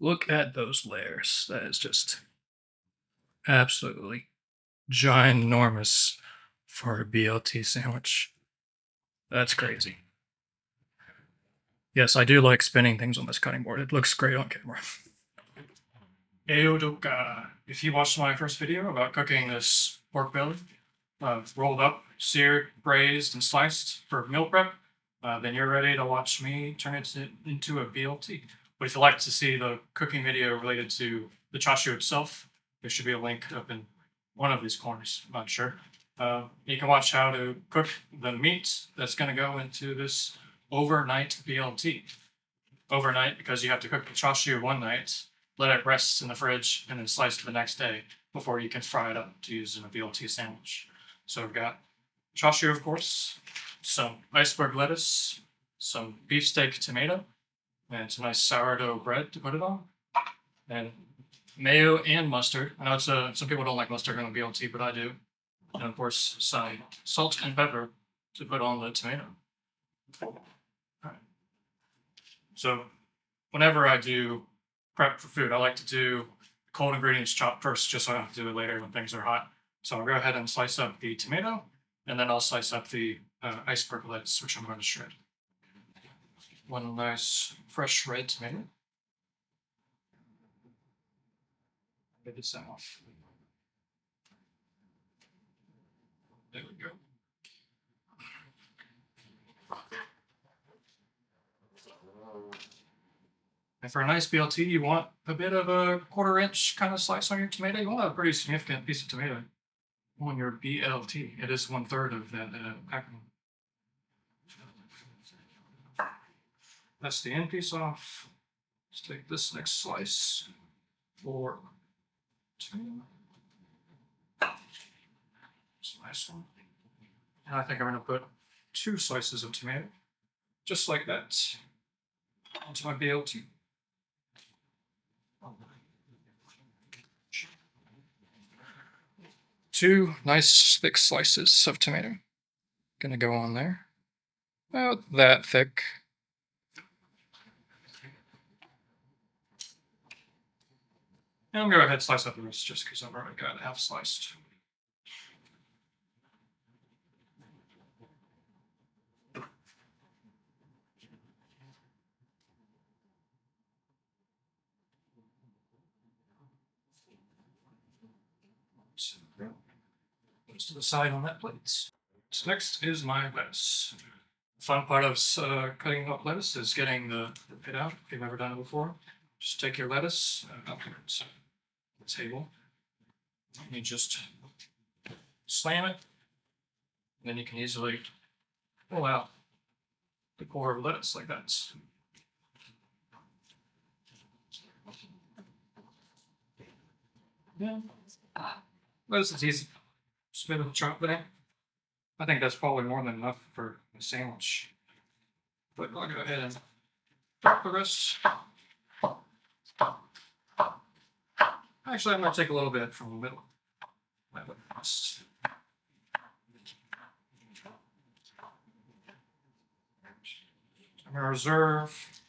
Look at those layers. That is just absolutely ginormous for a BLT sandwich. That's crazy. Yes, I do like spinning things on this cutting board. It looks great on camera. Eodoka. If you watched my first video about cooking this pork belly, rolled up, seared, braised, and sliced for meal prep, then you're ready to watch me turn it into a BLT. But if you'd like to see the cooking video related to the chashu itself, there should be a link up in one of these corners. I'm not sure. You can watch how to cook the meat that's going to go into this overnight BLT. Overnight because you have to cook the chashu one night, let it rest in the fridge, and then slice it the next day before you can fry it up to use in a BLT sandwich. So we've got chashu, of course, some iceberg lettuce, some beefsteak tomato, and some nice sourdough bread to put it on, and mayo and mustard. I know some people don't like mustard on a BLT, but I do. And of course, some salt and pepper to put on the tomato. All right. So whenever I do prep for food, I like to do cold ingredients chopped first, just so I don't have to do it later when things are hot. So I'll go ahead and slice up the tomato, and then I'll slice up the iceberg lettuce, which I'm going to shred. One nice fresh red tomato. Get this off. There we go. And for a nice BLT, you want a bit of a 1/4 inch kind of slice on your tomato. You want a pretty significant piece of tomato on your BLT. It is 1/3 of that packaging. That's the end piece off. Let's take this next slice for tomato. It's a nice one. And I think I'm going to put 2 slices of tomato, just like that, onto my BLT. Two nice thick slices of tomato. Gonna go on there. About that thick. And I'm gonna go ahead and slice up the rest just because I've already got it half sliced. Goes to the side on that plate. So next is my lettuce. The fun part of cutting up lettuce is getting the pit out. If you've never done it before, just take your lettuce up here to the table, and you just slam it, and then you can easily pull out the core of lettuce like that. Yeah, lettuce is easy. Just a bit of a chop there. I think that's probably more than enough for a sandwich. But I'll go ahead and chop the rest. Actually, I'm going to take a little bit from the middle. I'm going to reserve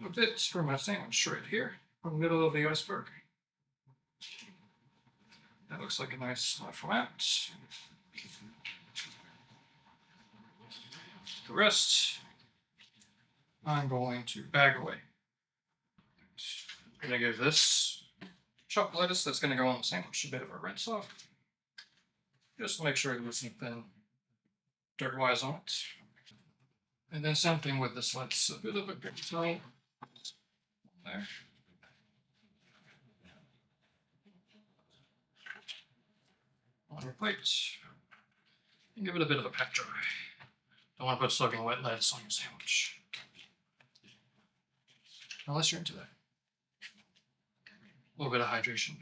a bit for my sandwich right here from the middle of the iceberg. That looks like a nice format. The rest, I'm going to bag away. I'm going to give this chopped lettuce that's going to go on the sandwich a bit of a rinse off, just to make sure there's nothing dirt-wise on it. And then same thing with this lettuce, a bit of a paper towel there. On your plate, and give it a bit of a pat dry. Don't want to put soaking wet lettuce on your sandwich, unless you're into that. A little bit of hydration.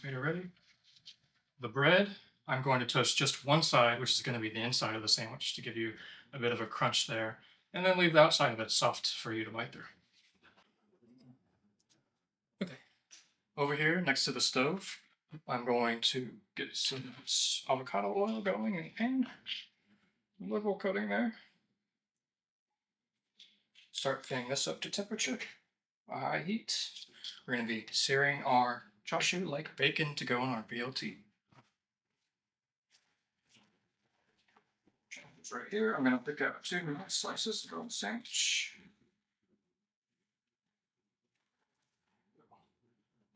Okay, ready? The bread, I'm going to toast just one side, which is going to be the inside of the sandwich, to give you a bit of a crunch there, and then leave the outside of it soft for you to bite through. Okay, over here next to the stove, I'm going to get some avocado oil going in the pan. Liberal coating there. Start getting this up to temperature. high heat. We're going to be searing our chashu like bacon to go on our BLT. Right here, I'm going to pick out 2 nice slices of the sandwich.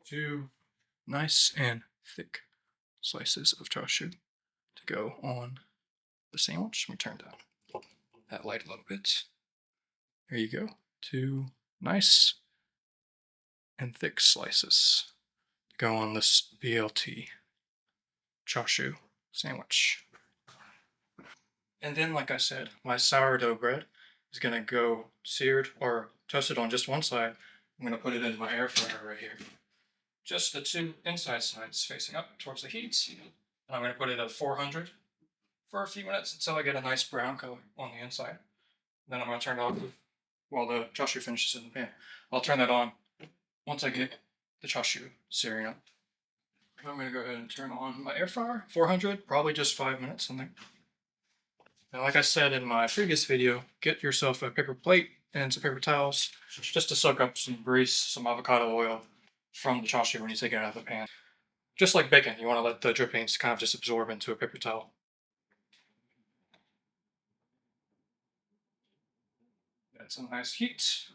2 nice and thick slices of chashu to go on the sandwich. Let me turn down that light a little bit. There you go. 2 nice and thick slices to go on this BLT chashu sandwich. And then, like I said, my sourdough bread is going to go seared or toasted on just one side. I'm going to put it in my air fryer right here. Just the 2 inside sides facing up towards the heat. And I'm going to put it at 400 for a few minutes until I get a nice brown color on the inside. Then I'm going to turn it off while the chashu finishes in the pan. I'll turn that on once I get the chashu searing up. I'm going to go ahead and turn on my air fryer, 400, probably just 5 minutes in there. Now, like I said in my previous video, get yourself a paper plate and some paper towels just to soak up some grease, some avocado oil from the chashu when you take it out of the pan. Just like bacon, you want to let the drippings kind of just absorb into a paper towel. That's a nice heat.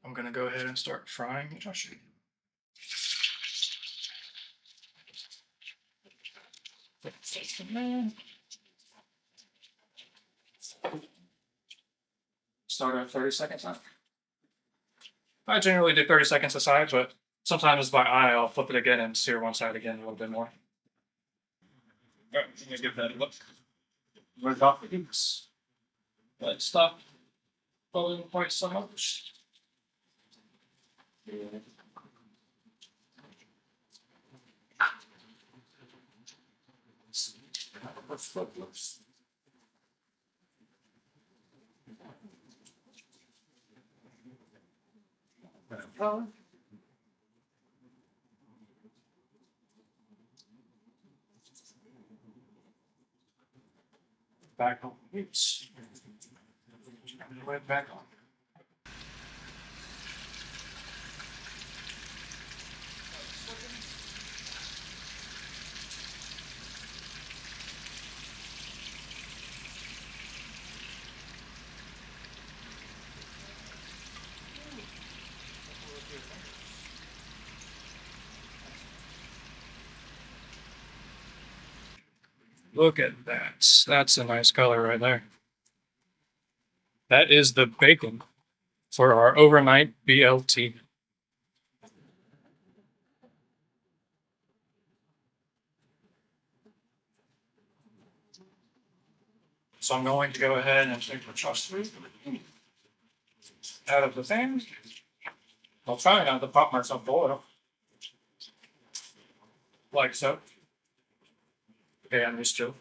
I'm going to go ahead and start frying the chashu. Start at 30 seconds on. I generally do 30 seconds a side, but sometimes by eye I'll flip it again and sear one side again a little bit more. Alright, let me give that a look. We're off the heats. Let's stop boiling quite so much. Back on. Oops. Right back on. Look at that. That's a nice color right there. That is the bacon for our overnight BLT. So I'm going to go ahead and take the chashu out of the pan. I'll try not to pop myself the oil. Like so. Okay, I'm used to.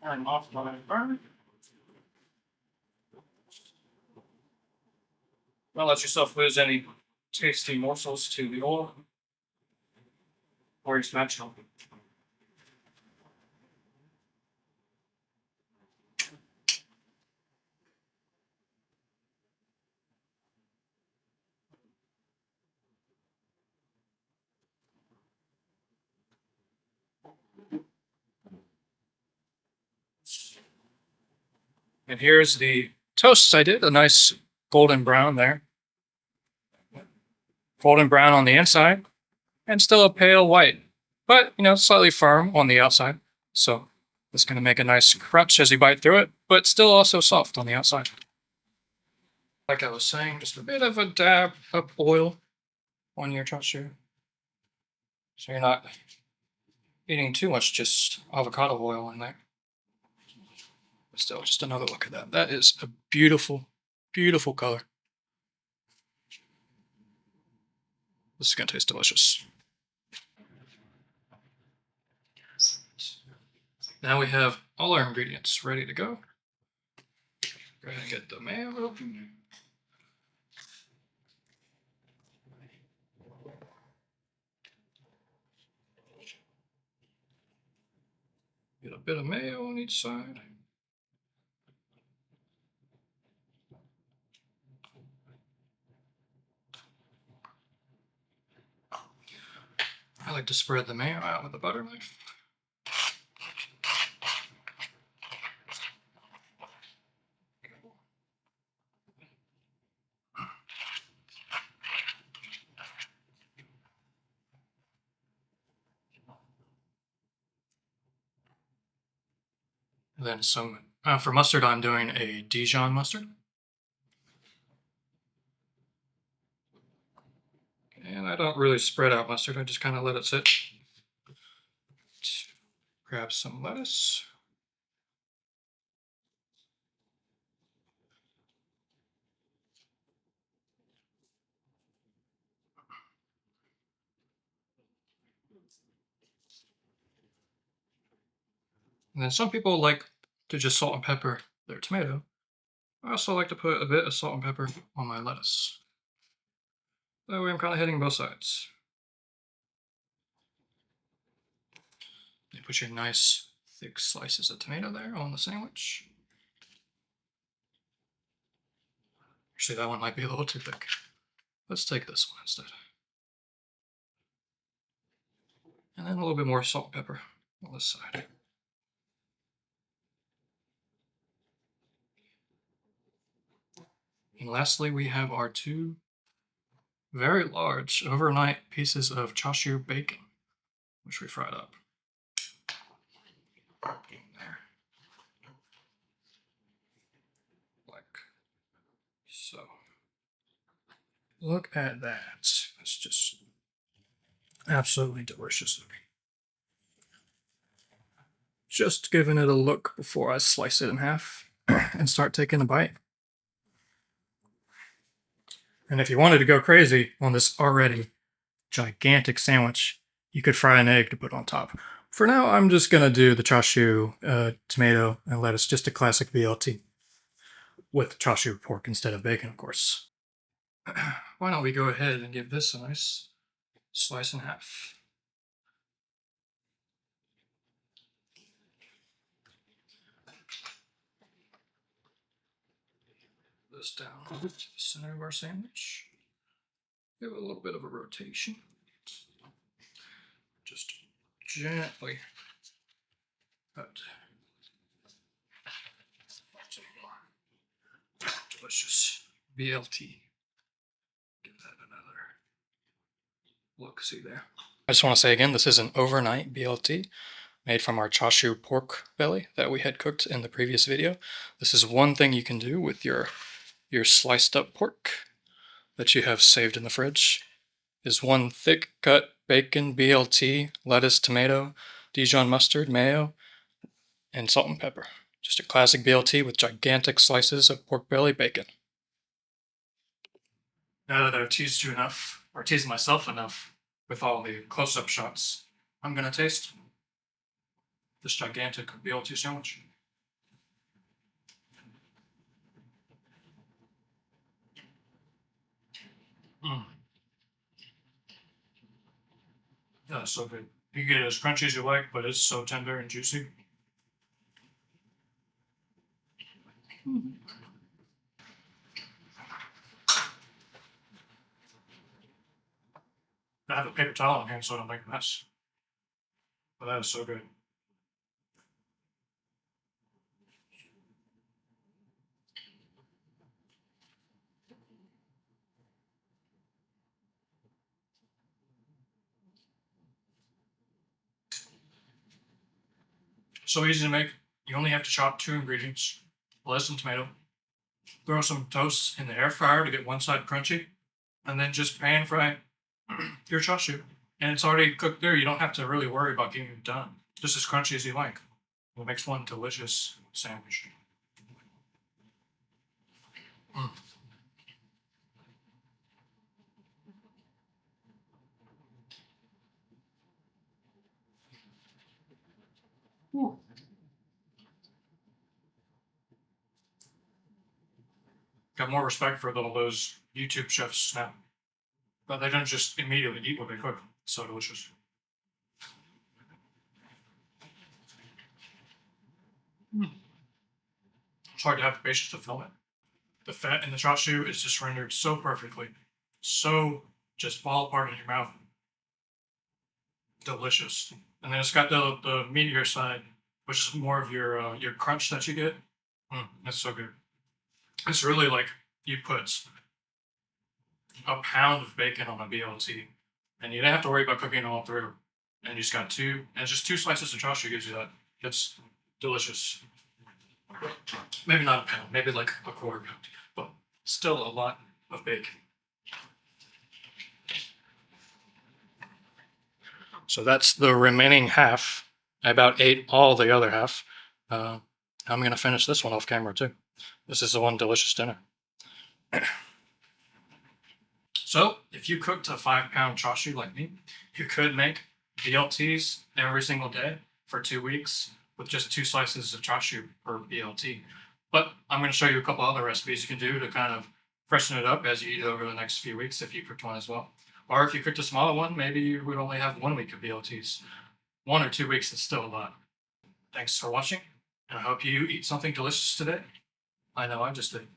Turn off my burner. Don't let yourself lose any tasty morsels to the oil or your spatula. And here's the toast I did, a nice golden brown there. Golden brown on the inside, and still a pale white, but slightly firm on the outside. So it's going to make a nice crunch as you bite through it, but still also soft on the outside. Like I was saying, just a bit of a dab of oil on your chashu, so you're not eating too much just avocado oil in there. But still, just another look at that. That is a beautiful, beautiful color. This is going to taste delicious. Now we have all our ingredients ready to go. Go ahead and get the mayo open. Get a bit of mayo on each side. I like to spread the mayo out with a butter knife. And then some, for mustard, I'm doing a Dijon mustard. And I don't really spread out mustard, I just kind of let it sit. Grab some lettuce. And then some people like to just salt and pepper their tomato. I also like to put a bit of salt and pepper on my lettuce. That way I'm kind of hitting both sides. You put your nice thick slices of tomato there on the sandwich. Actually, that one might be a little too thick. Let's take this one instead. And then a little bit more salt and pepper on this side. And lastly, we have our two very large overnight pieces of Chashu bacon, which we fried up. There. Like so. Look at that. It's just absolutely delicious looking. Just giving it a look before I slice it in half and start taking a bite. And if you wanted to go crazy on this already gigantic sandwich, you could fry an egg to put on top. For now, I'm just going to do the chashu tomato and lettuce, just a classic BLT. With chashu pork instead of bacon, of course. Why don't we go ahead and give this a nice slice in half. This down to the center of our sandwich. Give it a little bit of a rotation. Just gently cut. Delicious BLT. Give that another look. See there. I just want to say again, this is an overnight BLT made from our chashu pork belly that we had cooked in the previous video. This is one thing you can do with your sliced up pork that you have saved in the fridge, is one thick cut bacon BLT, lettuce, tomato, Dijon mustard, mayo, and salt and pepper. Just a classic BLT with gigantic slices of pork belly bacon. Now that I've teased you enough, or teased myself enough with all the close-up shots, I'm gonna taste this gigantic BLT sandwich. Yeah, it's so good. You get it as crunchy as you like, but it's so tender and juicy. I have a paper towel in hand so I don't make a mess. But that is so good. So easy to make. You only have to chop 2 ingredients, lettuce and tomato. Throw some toast in the air fryer to get one side crunchy, and then just pan fry your chashu. And it's already cooked there. You don't have to really worry about getting it done. Just as crunchy as you like. It makes one delicious sandwich. Mm. Ooh. Got more respect for all those YouTube chefs now. But they don't just immediately eat what they cook. It's so delicious. It's hard to have the patience to film it. The fat in the chashu is just rendered so perfectly. So just fall apart in your mouth. delicious. And then it's got the meatier side, which is more of your crunch that you get. That's so good. It's really like you put a pound of bacon on a BLT, and you don't have to worry about cooking it all through. And you just got two, and it's just two slices of chashu gives you that. It's delicious. Maybe not a pound, maybe like a quarter pound, but still a lot of bacon. So that's the remaining half. I about ate all the other half. I'm going to finish this one off camera too. This is the one delicious dinner. So, if you cooked a 5-pound chashu like me, you could make BLTs every single day for 2 weeks with just 2 slices of chashu per BLT. But I'm going to show you a couple other recipes you can do to kind of freshen it up as you eat over the next few weeks if you cooked one as well. Or if you cooked a smaller one, maybe you would only have 1 week of BLTs. 1 or 2 weeks is still a lot. Thanks for watching, and I hope you eat something delicious today. I know I just did.